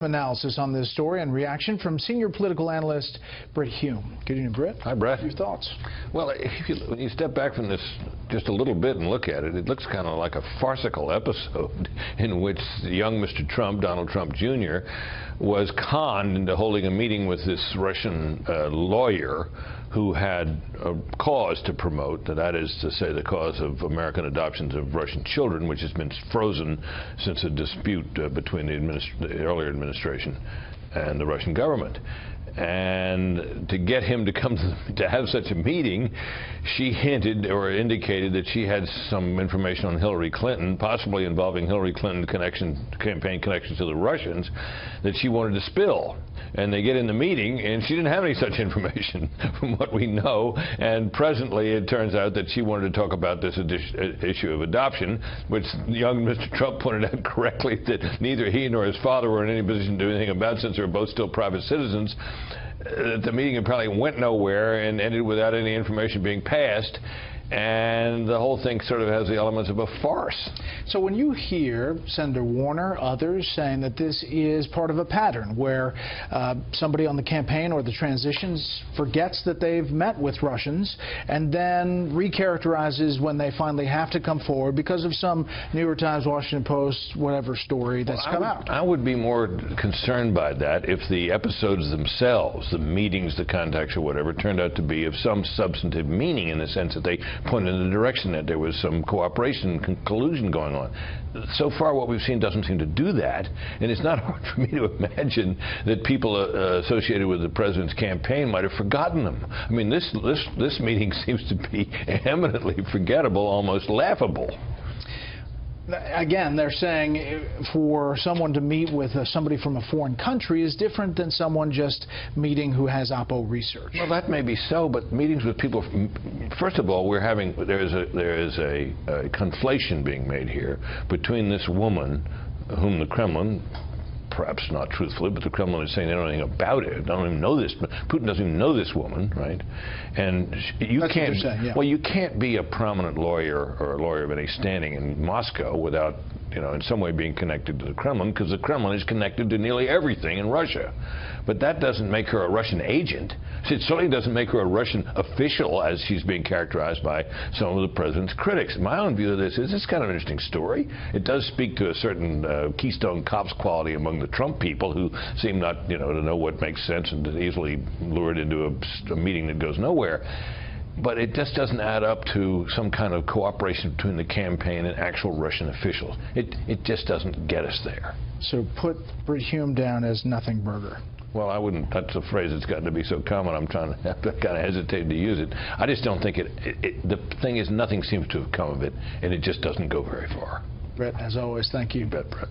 Analysis on this story and reaction from senior political analyst Brit Hume. Good evening, Brit. Hi, Brett. Your thoughts? Well, when you step back from this just a little bit and look at it, it looks kind of like a farcical episode in which young Mr. Trump, Donald Trump Jr., was conned into holding a meeting with this Russian lawyer who had a cause to promote, that is to say the cause of American adoptions of Russian children, which has been frozen since a dispute between the earlier administration and the Russian government. And to get him to come to have such a meeting, she hinted or indicated that she had some information on Hillary Clinton, possibly involving Hillary Clinton campaign connections to the Russians, that she wanted to spill. And they get in the meeting, and she didn't have any such information from what we know. And presently, it turns out that she wanted to talk about this issue of adoption, which young Mr. Trump pointed out correctly that neither he nor his father were in any position to do anything about, since they're both still private citizens. The meeting apparently went nowhere and ended without any information being passed. And the whole thing sort of has the elements of a farce. So when you hear Senator Warner, others saying that this is part of a pattern where somebody on the campaign or the transitions forgets that they've met with Russians and then recharacterizes when they finally have to come forward because of some New York Times, Washington Post, whatever story that's come out. I would be more concerned by that if the episodes themselves, the meetings, the contacts or whatever, turned out to be of some substantive meaning, in the sense that they pointed in the direction that there was some cooperation and collusion going on. So far, what we've seen doesn't seem to do that, and it's not hard for me to imagine that people associated with the president's campaign might have forgotten them. I mean, this meeting seems to be eminently forgettable, almost laughable. Again, they're saying for someone to meet with somebody from a foreign country is different than someone just meeting who has Oppo research. Well, that may be so, but meetings with people, first of all, there is a conflation being made here between this woman, whom the Kremlin, perhaps not truthfully, but the Kremlin is saying they don't know anything about it. They don't even know this. Putin doesn't even know this woman, right? And you That's can't. What they're saying, yeah. Well, you can't be a prominent lawyer or a lawyer of any standing in Moscow without, in some way being connected to the Kremlin, because the Kremlin is connected to nearly everything in Russia. But that doesn't make her a Russian agent. It certainly doesn't make her a Russian official, as she's being characterized by some of the president's critics. My own view of this is it's kind of an interesting story. It does speak to a certain Keystone Cops quality among the Trump people, who seem not, to know what makes sense and to easily lured into a meeting that goes nowhere. But it just doesn't add up to some kind of cooperation between the campaign and actual Russian officials. It just doesn't get us there. So put Brit Hume down as nothing burger. Well, I wouldn't. That's a phrase that's gotten to be so common, I'm trying to kind of hesitate to use it. I just don't think the thing is, nothing seems to have come of it, and it just doesn't go very far. Brit, as always, thank you. You bet, Brett.